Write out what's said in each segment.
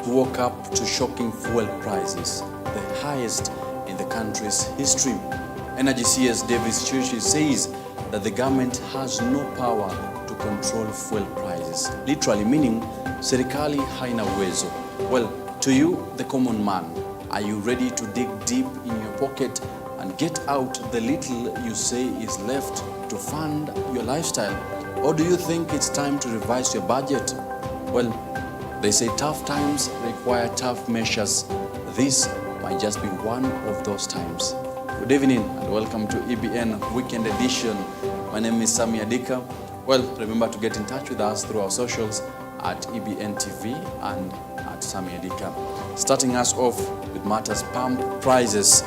woke up to shocking fuel prices, the highest in the country's history. Energy CS Davis Church says that the government has no power to control fuel prices, literally meaning serikali haina uwezo. Well, to you, the common man, are you ready to dig deep in your pocket and get out the little you say is left to fund your lifestyle? Or do you think it's time to revise your budget? Well, they say tough times require tough measures. This might just be one of those times. Good evening and welcome to EBN Weekend Edition. My name is Sami Adika. Well, remember to get in touch with us through our socials at EBN TV and at Sami Adika. Starting us off with matters pump prices.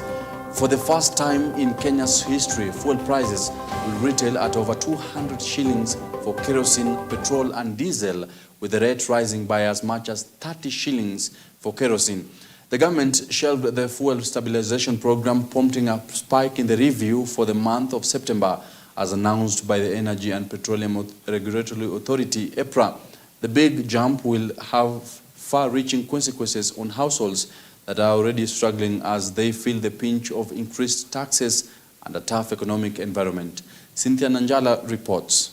For the first time in Kenya's history, fuel prices will retail at over 200 shillings for kerosene, petrol and diesel, with the rate rising by as much as 30 shillings for kerosene. The government shelved the fuel stabilization program, prompting a spike in the review for the month of September, as announced by the Energy and Petroleum Regulatory Authority, EPRA. The big jump will have far-reaching consequences on households that are already struggling as they feel the pinch of increased taxes and a tough economic environment. Cynthia Nanjala reports.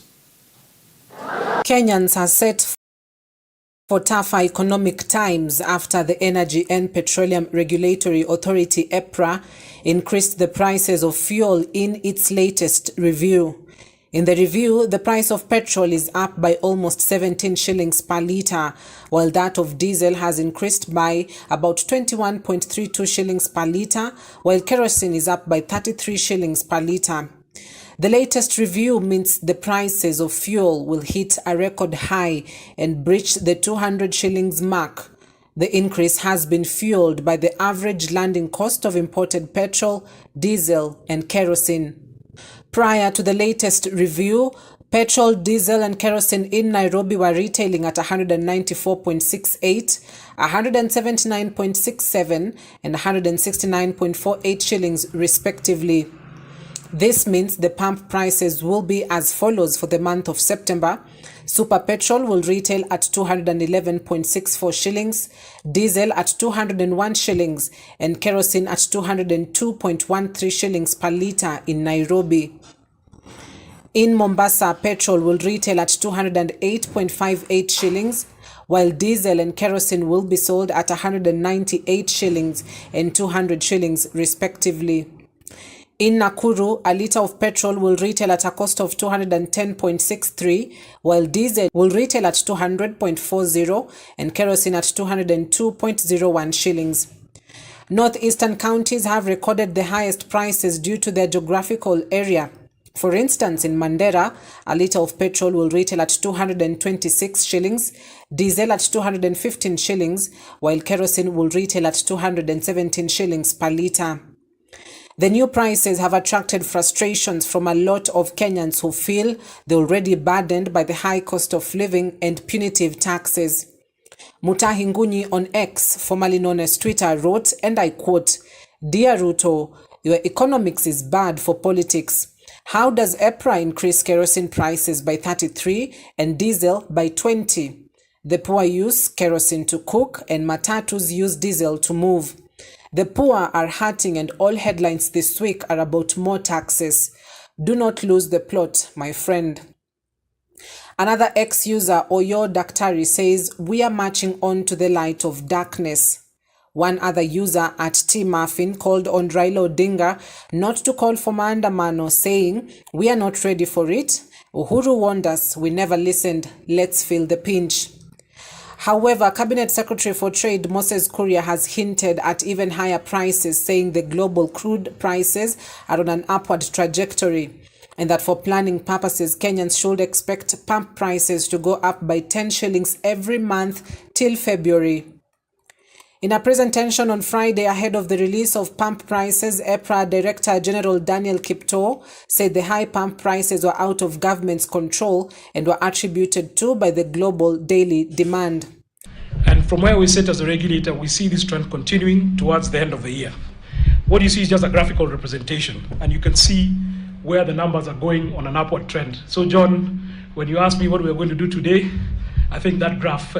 Kenyans are set for tougher economic times after the Energy and Petroleum Regulatory Authority, EPRA, increased the prices of fuel in its latest review. In the review, the price of petrol is up by almost 17 shillings per litre, while that of diesel has increased by about 21.32 shillings per litre, while kerosene is up by 33 shillings per litre. The latest review means the prices of fuel will hit a record high and breach the 200 shillings mark. The increase has been fueled by the average landing cost of imported petrol, diesel, and kerosene. Prior to the latest review, petrol, diesel, and kerosene in Nairobi were retailing at 194.68, 179.67, and 169.48 shillings respectively. This means the pump prices will be as follows for the month of September. Super petrol will retail at 211.64 shillings, diesel at 201 shillings, and kerosene at 202.13 shillings per litre in Nairobi. In Mombasa, petrol will retail at 208.58 shillings, while diesel and kerosene will be sold at 198 shillings and 200 shillings respectively. In Nakuru, a litre of petrol will retail at a cost of 210.63, while diesel will retail at 200.40 and kerosene at 202.01 shillings. Northeastern counties have recorded the highest prices due to their geographical area. For instance, in Mandera, a litre of petrol will retail at 226 shillings, diesel at 215 shillings, while kerosene will retail at 217 shillings per litre. The new prices have attracted frustrations from a lot of Kenyans who feel they're already burdened by the high cost of living and punitive taxes. Mutahi Ngunyi on X, formerly known as Twitter, wrote, and I quote, "Dear Ruto, your economics is bad for politics. How does EPRA increase kerosene prices by 33 and diesel by 20? The poor use kerosene to cook and matatus use diesel to move. The poor are hurting and all headlines this week are about more taxes. Do not lose the plot, my friend." Another ex-user, Oyo Daktari, says, "We are marching on to the light of darkness." One other user at T Muffin called on Raila Odinga not to call for maandamano, saying, "We are not ready for it. Uhuru warned us, we never listened. Let's feel the pinch." However, Cabinet Secretary for Trade Moses Kuria has hinted at even higher prices, saying the global crude prices are on an upward trajectory, and that for planning purposes, Kenyans should expect pump prices to go up by 10 shillings every month till February. In a presentation on Friday ahead of the release of pump prices, EPRA Director General Daniel Kipto said the high pump prices were out of government's control and were attributed to by the global daily demand. And from where we sit as a regulator, we see this trend continuing towards the end of the year. What you see is just a graphical representation, and you can see where the numbers are going on an upward trend. So John, when you asked me what we are going to do today, I think that graph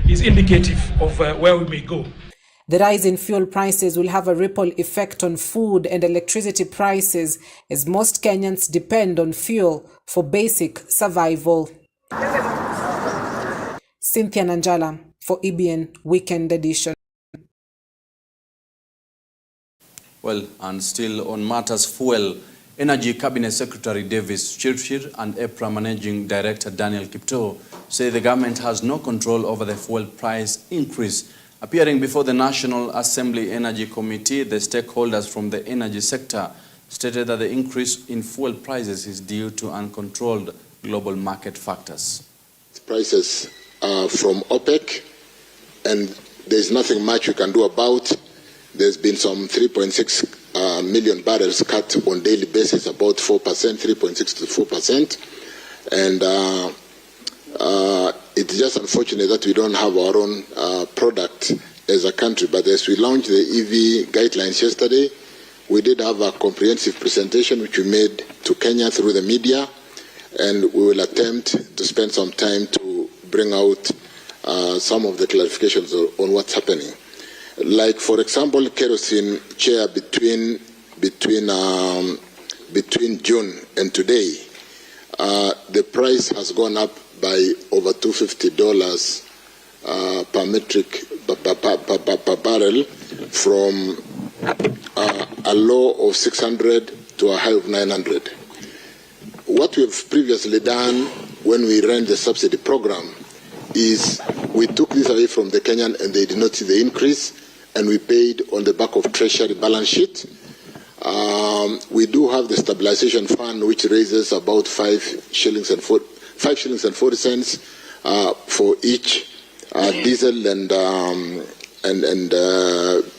is indicative of where we may go. The rise in fuel prices will have a ripple effect on food and electricity prices, as most Kenyans depend on fuel for basic survival. Cynthia Nanjala for EBN Weekend Edition. Well, and still on matters fuel, Energy Cabinet Secretary Davis Chirchir and EPRA Managing Director Daniel Kipto say the government has no control over the fuel price increase. Appearing before the National Assembly Energy Committee, the stakeholders from the energy sector stated that the increase in fuel prices is due to uncontrolled global market factors. Prices are from OPEC, and there's nothing much we can do about. There's been some 3.6 million barrels cut on daily basis, about 4%, 3.6 to 4%. And it's just unfortunate that we don't have our own product as a country. But as we launched the EV guidelines yesterday, we did have a comprehensive presentation which we made to Kenya through the media, and we will attempt to spend some time to bring out some of the clarifications on what's happening. Like, for example, kerosene share between June and today, the price has gone up by over $250 per metric per barrel, from a low of 600 to a high of 900. What we've previously done when we ran the subsidy program is we took this away from the Kenyan, and they did not see the increase, and we paid on the back of Treasury balance sheet. We do have the stabilization fund, which raises about 5 shillings and 40 cents for each diesel and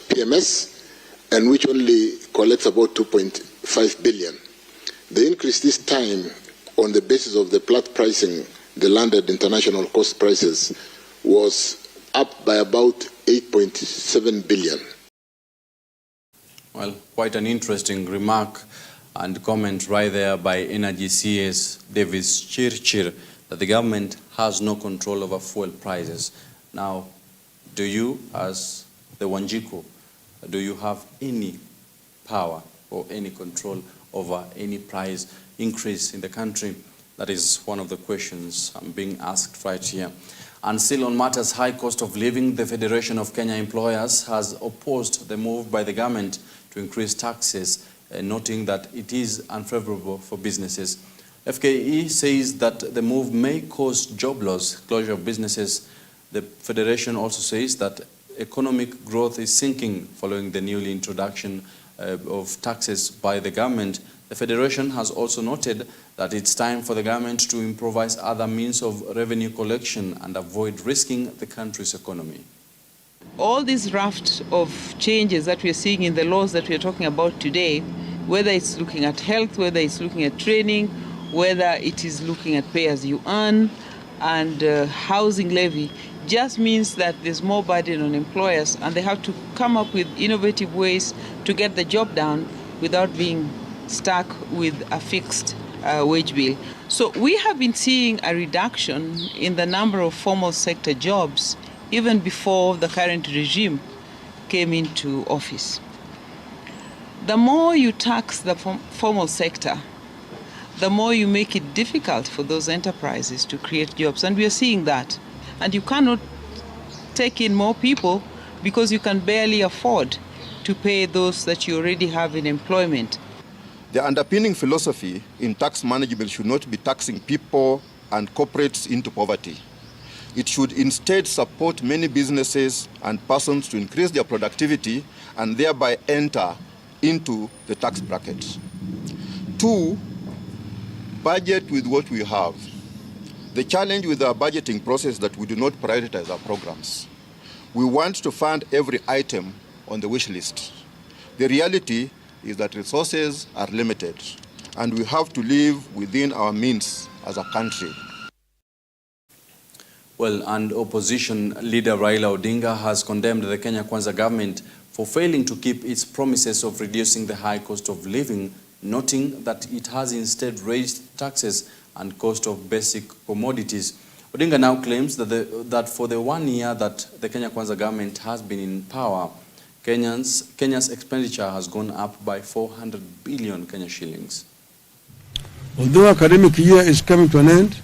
PMS, and which only collects about 2.5 billion. The increase this time, on the basis of the Platts pricing, the landed international cost prices, was up by about 8.7 billion. Well, quite an interesting remark and comment right there by Energy CS Davis Chirchir, that the government has no control over fuel prices. Now, do you, as the Wanjiku, do you have any power or any control over any price increase in the country? That is one of the questions I'm being asked right here. And still on matters high cost of living, the Federation of Kenya Employers has opposed the move by the government to increase taxes, noting that it is unfavorable for businesses. FKE says that the move may cause job loss, closure of businesses. The Federation also says that economic growth is sinking following the newly introduction of taxes by the government. The Federation has also noted that it's time for the government to improvise other means of revenue collection and avoid risking the country's economy. All these raft of changes that we're seeing in the laws that we're talking about today, whether it's looking at health, whether it's looking at training, whether it is looking at pay as you earn and housing levy, just means that there's more burden on employers, and they have to come up with innovative ways to get the job done without being stuck with a fixed wage bill. So we have been seeing a reduction in the number of formal sector jobs even before the current regime came into office. The more you tax the formal sector, the more you make it difficult for those enterprises to create jobs. And we are seeing that. And you cannot take in more people because you can barely afford to pay those that you already have in employment. The underpinning philosophy in tax management should not be taxing people and corporates into poverty. It should instead support many businesses and persons to increase their productivity and thereby enter into the tax bracket. 2, budget with what we have. The challenge with our budgeting process is that we do not prioritize our programs. We want to fund every item on the wish list. The reality is that resources are limited, and we have to live within our means as a country. Well, and opposition leader Raila Odinga has condemned the Kenya Kwanza government for failing to keep its promises of reducing the high cost of living, noting that it has instead raised taxes and cost of basic commodities. Odinga now claims that for the 1 year that the Kenya Kwanza government has been in power, Kenya's expenditure has gone up by 400 billion Kenya shillings. Although academic year is coming to an end,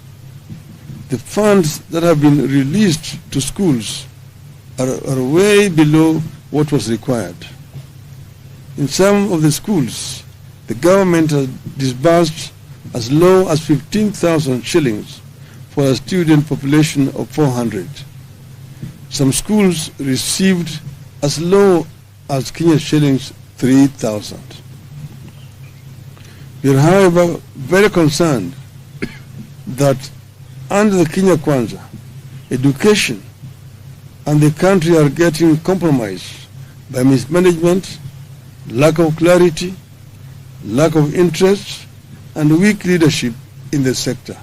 the funds that have been released to schools are way below what was required. In some of the schools, the government has disbursed as low as 15,000 shillings for a student population of 400. Some schools received as low as Kenya shillings 3,000. We are, however, very concerned that under the Kenya Kwanza, education and the country are getting compromised by mismanagement, lack of clarity, lack of interest, and weak leadership in the sector.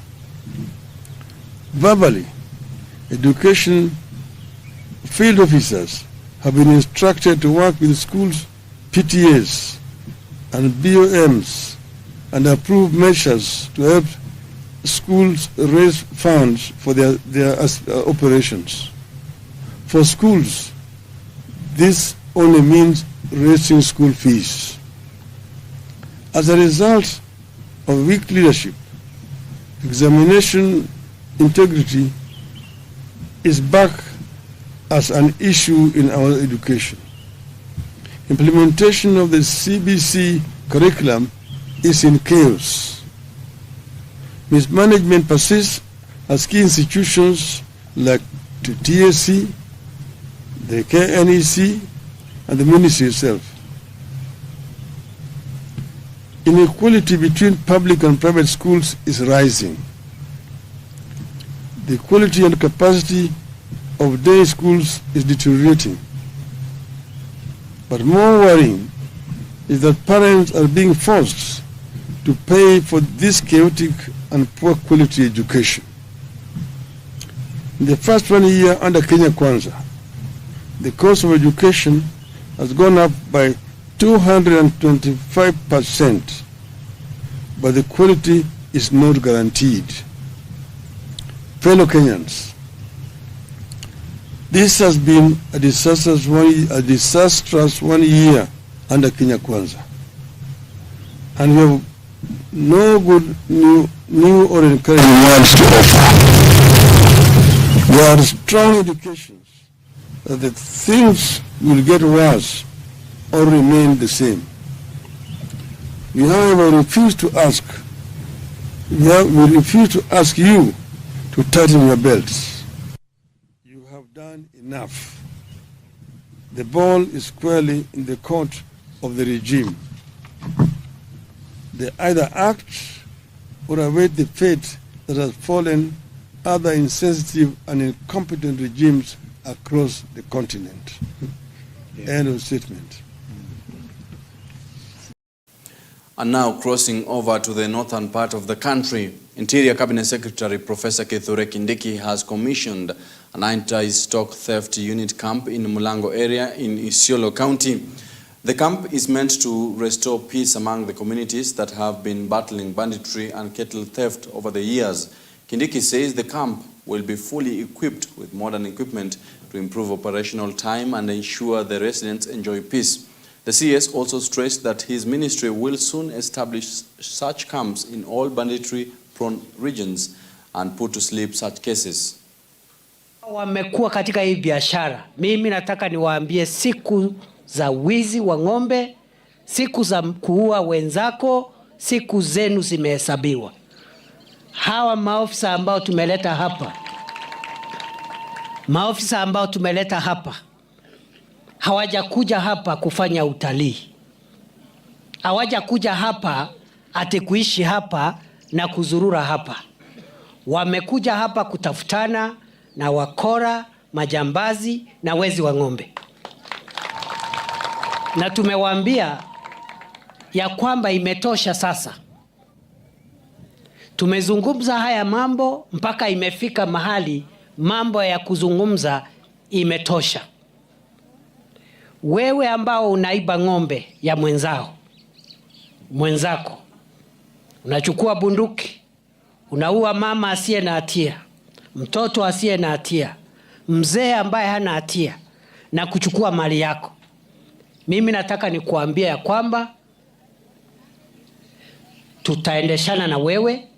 Verbally, education field officers have been instructed to work with schools, PTAs, and BOMs and approve measures to help schools raise funds for their operations. For schools, this only means raising school fees. As a result of weak leadership, examination integrity is back as an issue in our education. Implementation of the CBC curriculum is in chaos. Mismanagement persists as key institutions like the TSC, the KNEC, and the ministry itself. Inequality between public and private schools is rising. The quality and capacity of day schools is deteriorating. But more worrying is that parents are being forced to pay for this chaotic and poor quality education. In the first 1 year under Kenya Kwanza, the cost of education has gone up by 225%, but the quality is not guaranteed. Fellow Kenyans, this has been a disastrous 1 year under Kenya Kwanza, and we have no good new or encouraging words to offer. There are strong indications that the things will get worse or remain the same. We, however, refuse to ask you to tighten your belts. You have done enough. The ball is squarely in the court of the regime. They either act or await the fate that has fallen other insensitive and incompetent regimes across the continent. End of statement. And now crossing over to the northern part of the country, Interior Cabinet Secretary Professor Kithure Kindiki has commissioned an anti-stock theft unit camp in Mulango area in Isiolo County. The camp is meant to restore peace among the communities that have been battling banditry and cattle theft over the years. Kindiki says the camp will be fully equipped with modern equipment to improve operational time and ensure the residents enjoy peace. The CS also stressed that his ministry will soon establish such camps in all banditry-prone regions and put to sleep such cases. Wamekuwa katika hii biashara. Mimi nataka niwaambie, siku za wizi wa ng'ombe, siku za kuua wenzako, siku zenu zimehesabiwa. Hawa maofisa ambao tumeleta hapa, hawajakuja hapa kufanya utalii. Hawajakuja hapa ati kuishi hapa na kuzurura hapa. Wamekuja hapa kutafutana na wakora, majambazi na wezi wa ng'ombe. Na tumewaambia ya kwamba imetosha sasa. Tumezungumza haya mambo mpaka imefika mahali mambo ya kuzungumza imetosha. Wewe ambao unaiba ng'ombe ya mwenzako, unachukua bunduki, unaua mama asiye na hatia, mtoto asiye na hatia, mzee ambaye hana hatia na kuchukua mali yako. Mimi nataka nikuambia ya kwamba tutaendeshana na wewe.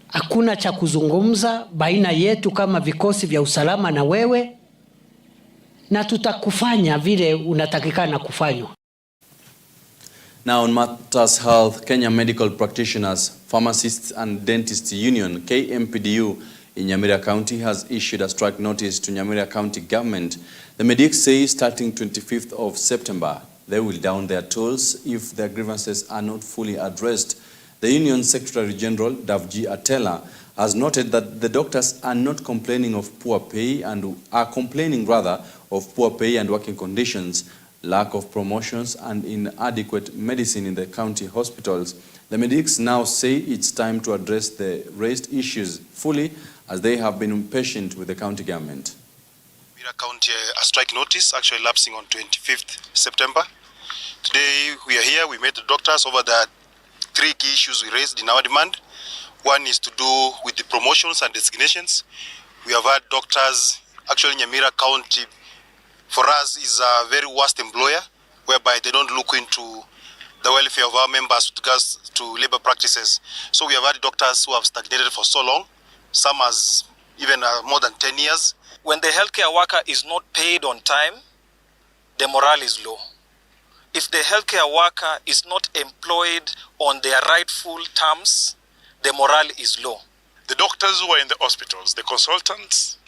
Hakuna cha kuzungumza baina yetu kama vikosi vya usalama na wewe, na tutakufanya vile unatakikana kufanywa. Now on matters health, Kenya Medical Practitioners, Pharmacists and Dentists Union, KMPDU, in Nyamira County has issued a strike notice to Nyamira County government. The medics say starting 25th of September, they will down their tools if their grievances are not fully addressed. The Union Secretary General, Davji Atela, has noted that the doctors are not complaining of poor pay and are complaining rather of poor pay and working conditions, lack of promotions and inadequate medicine in the county hospitals. The medics now say it's time to address the raised issues fully as they have been impatient with the county government. Nyamira County, a strike notice actually lapsing on 25th September. Today we are here, we met the doctors over the 3 key issues we raised in our demand. One is to do with the promotions and designations. We have had doctors, actually Nyamira County for us is a very worst employer, whereby they don't look into the welfare of our members with regards to labor practices. So we have had doctors who have stagnated for so long, some as even more than 10 years. When the healthcare worker is not paid on time, the morale is low. If the healthcare worker is not employed on their rightful terms, the morale is low. The doctors who are in the hospitals, the consultants,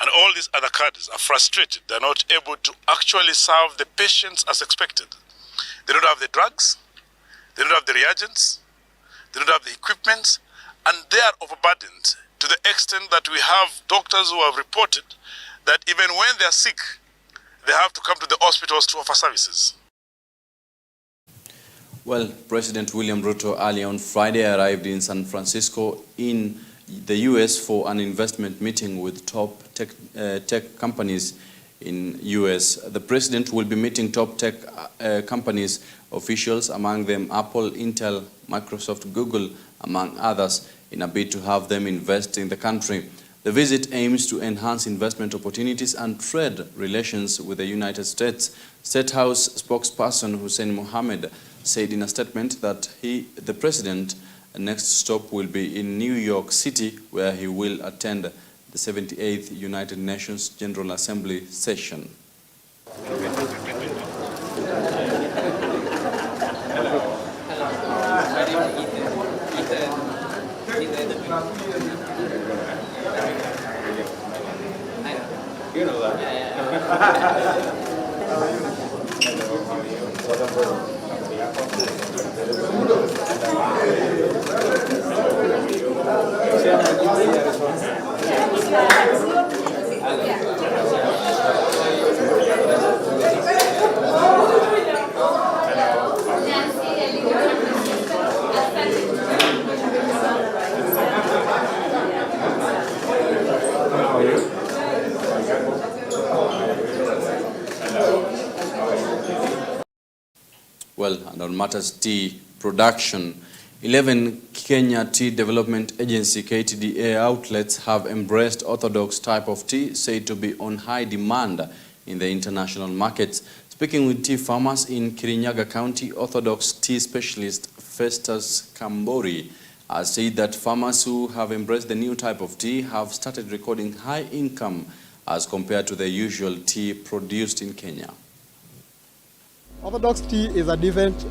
and all these other cadres are frustrated. They're not able to actually serve the patients as expected. They don't have the drugs, they don't have the reagents, they don't have the equipment, and they are overburdened to the extent that we have doctors who have reported that even when they're sick, they have to come to the hospitals to offer services. Well, President William Ruto earlier on Friday arrived in San Francisco in the US for an investment meeting with top tech companies in US. The president will be meeting top tech companies officials, among them Apple, Intel, Microsoft, Google, among others, in a bid to have them invest in the country. The visit aims to enhance investment opportunities and trade relations with the United States. State House spokesperson Hussein Mohammed said in a statement that the president's next stop will be in New York City, where he will attend the 78th United Nations General Assembly session. You know that. Well, and on matters tea production, 11 Kenya Tea Development Agency KTDA outlets have embraced orthodox type of tea, said to be on high demand in the international markets. Speaking with tea farmers in Kirinyaga County, orthodox tea specialist Festus Kambori has said that farmers who have embraced the new type of tea have started recording high income as compared to the usual tea produced in Kenya. Orthodox tea is a different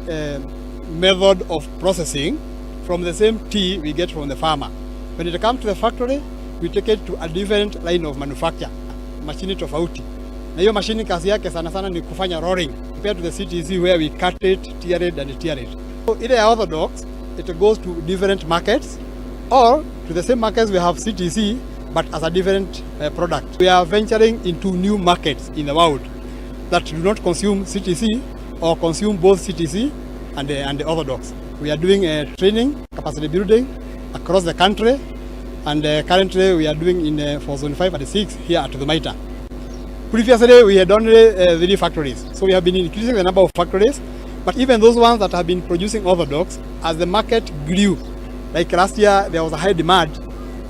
method of processing from the same tea we get from the farmer. When it comes to the factory, we take it to a different line of manufacture, machine tofauti. Na hiyo machine kazi yake sana sana ni kufanya rolling, compared to the CTC where we cut it, tear it and tear it. So ile ya orthodox, it goes to different markets, or to the same markets we have CTC but as a different product. We are venturing into new markets in the world that do not consume CTC or consume both CTC and the orthodox. We are doing training, capacity building across the country, and currently we are doing for Zone 5 and 6 here at the Maita. Previously we had only 3 factories, so we have been increasing the number of factories, but even those ones that have been producing orthodox, as the market grew, like last year there was a high demand,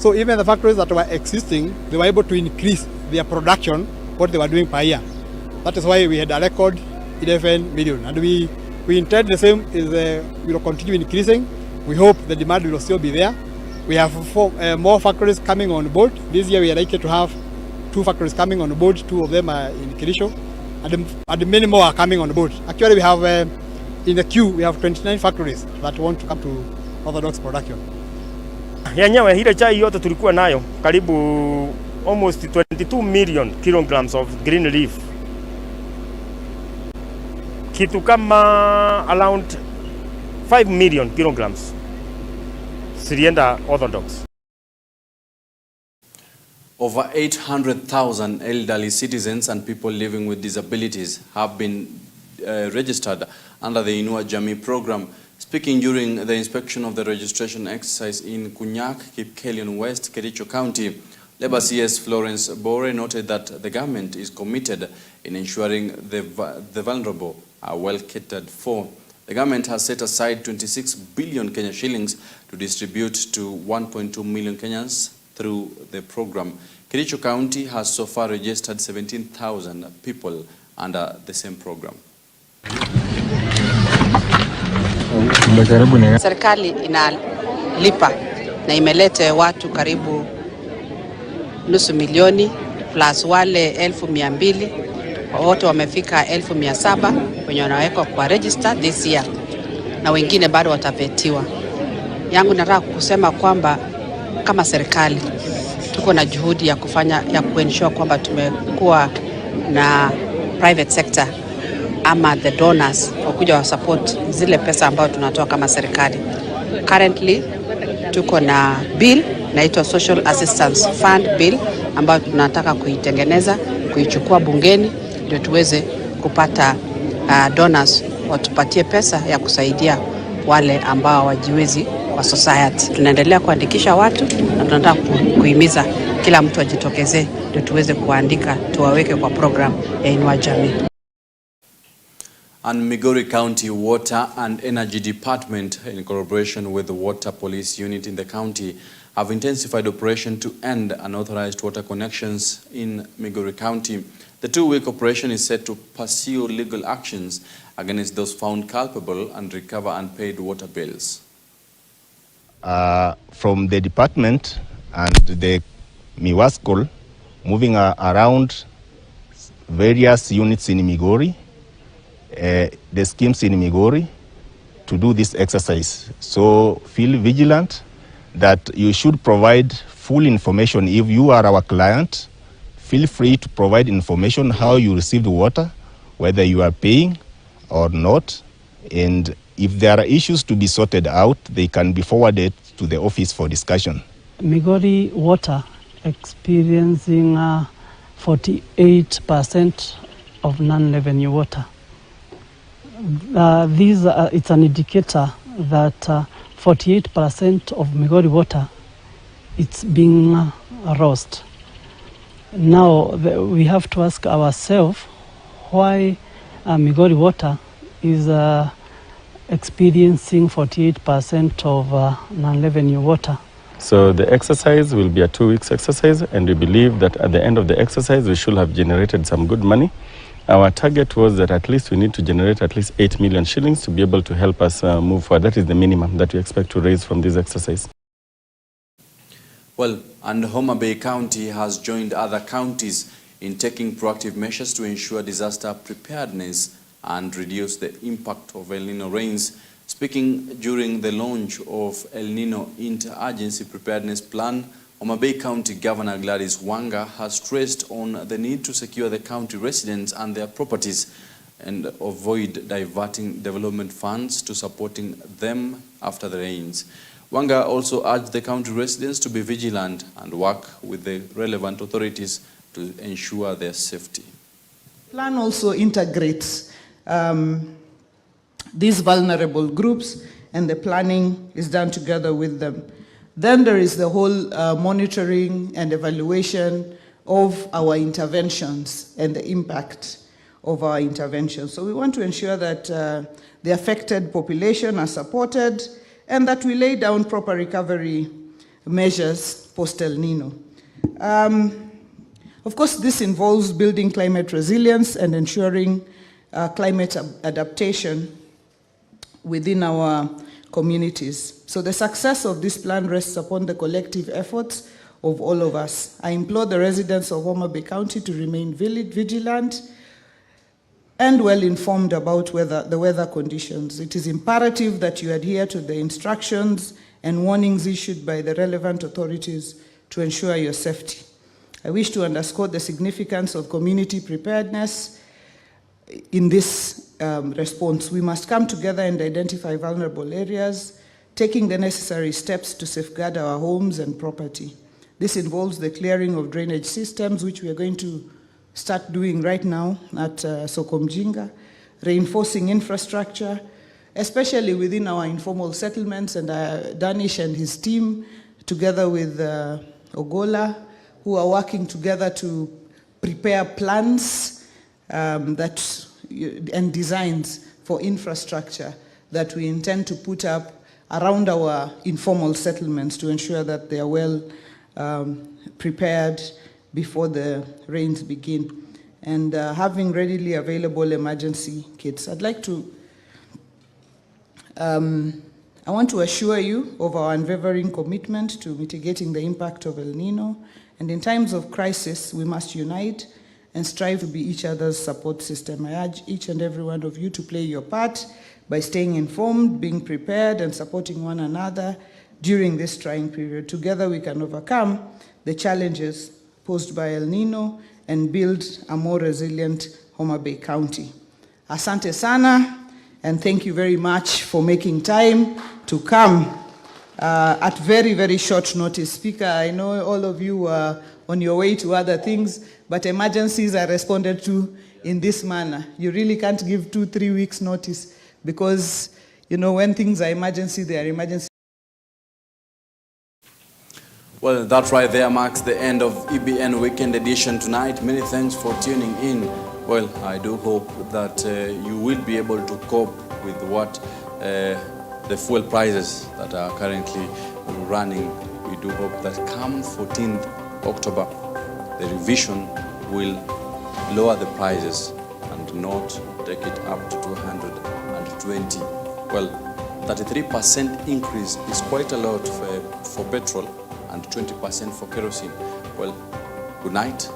So even the factories that were existing, they were able to increase their production, what they were doing per year. That is why we had a record 11 million. And we intend the same is we will continue increasing. We hope the demand will still be there. We have more factories coming on board. This year we are likely to have 2 factories coming on board. 2 of them are in Kirisho. And many more are coming on board. Actually we have, in the queue, we have 29 factories that want to come to Orthodox production. Yenyewe ile chai yote tulikuwa nayo karibu almost 22 million kilograms of green leaf. Kitu kama around 5 million kilograms silienda Orthodox. Over 800,000 elderly citizens and people living with disabilities have been registered under the Inua Jamii program. Speaking during the inspection of the registration exercise in Kunyak, Kipkelion West, Kericho County, Labour CS Florence Bore noted that the government is committed in ensuring the vulnerable are well catered for. The government has set aside 26 billion Kenya shillings to distribute to 1.2 million Kenyans through the program. Kericho County has so far registered 17,000 people under the same program. Serikali inalipa na imelete watu karibu nusu milioni plus wale 1,200, wote wamefika 1,700 wenye wanawekwa kwa register this year na wengine bado watapetiwa. Yangu nataka kusema kwamba kama serikali tuko na juhudi ya kuensure kwamba tumekuwa na private sector ama the donors wakuja wa support zile pesa ambayo tunatoa kama serikali. Currently tuko na bill inaitwa Social Assistance Fund bill ambayo tunataka kuitengeneza, kuichukua bungeni ndio tuweze kupata donors watupatie pesa ya kusaidia wale ambao hawajiwezi kwa society. Tunaendelea kuandikisha watu na tunataka kuhimiza kila mtu ajitokeze ndio tuweze kuandika tuwaweke kwa program ya Inua Jamii. And Migori County Water and Energy Department, in collaboration with the Water Police Unit in the county, have intensified operation to end unauthorized water connections in Migori County. The 2-week operation is set to pursue legal actions against those found culpable and recover unpaid water bills. From the department and the Miwaskol, moving around various units in Migori, the schemes in Migori, to do this exercise. So feel vigilant that you should provide full information. If you are our client, feel free to provide information how you received water, whether you are paying or not, and if there are issues to be sorted out, they can be forwarded to the office for discussion. Migori Water experiencing 48% of non-revenue water. It's an indicator that 48% of Migori water it's being lost. Now we have to ask ourselves why Migori water is experiencing 48% of non-revenue water. So the exercise will be a 2-week exercise, and we believe that at the end of the exercise we should have generated some good money. Our target was that at least we need to generate at least 8 million shillings to be able to help us move forward. That is the minimum that we expect to raise from this exercise. Well, and Homa Bay County has joined other counties in taking proactive measures to ensure disaster preparedness and reduce the impact of El Nino rains. Speaking during the launch of El Nino Interagency Preparedness Plan, Homa Bay County Governor Gladys Wanga has stressed on the need to secure the county residents and their properties and avoid diverting development funds to supporting them after the rains. Wanga also urged the county residents to be vigilant and work with the relevant authorities to ensure their safety. The plan also integrates these vulnerable groups, and the planning is done together with them. Then there is the whole monitoring and evaluation of our interventions and the impact of our interventions. So we want to ensure that the affected population are supported and that we lay down proper recovery measures post-El Nino. Of course, this involves building climate resilience and ensuring climate adaptation within our communities. So the success of this plan rests upon the collective efforts of all of us. I implore the residents of Homa Bay County to remain vigilant and well informed about the weather conditions. It is imperative that you adhere to the instructions and warnings issued by the relevant authorities to ensure your safety. I wish to underscore the significance of community preparedness in this response. We must come together and identify vulnerable areas, taking the necessary steps to safeguard our homes and property. This involves the clearing of drainage systems, which we are going to start doing right now at Sokomjinga, reinforcing infrastructure, especially within our informal settlements, and Danish and his team, together with Ogola, who are working together to prepare plans and designs for infrastructure that we intend to put up around our informal settlements to ensure that they are well prepared before the rains begin, and having readily available emergency kits. I'd like to, I want to assure you of our unwavering commitment to mitigating the impact of El Nino, and in times of crisis, we must unite and strive to be each other's support system. I urge each and every one of you to play your part by staying informed, being prepared, and supporting one another during this trying period. Together we can overcome the challenges posed by El Nino and build a more resilient Homa Bay County. Asante sana, and thank you very much for making time to come at very, very short notice. Speaker, I know all of you are on your way to other things, but emergencies are responded to in this manner. You really can't give 2-3 weeks notice, because, you know, when things are emergency, they are emergency. Well, that right there marks the end of EBN Weekend Edition tonight. Many thanks for tuning in. Well, I do hope that you will be able to cope with what the fuel prices that are currently running. We do hope that come 14th October, the revision will lower the prices and not take it up to 220. Well, 33% increase is quite a lot for petrol and 20% for kerosene. Well, good night.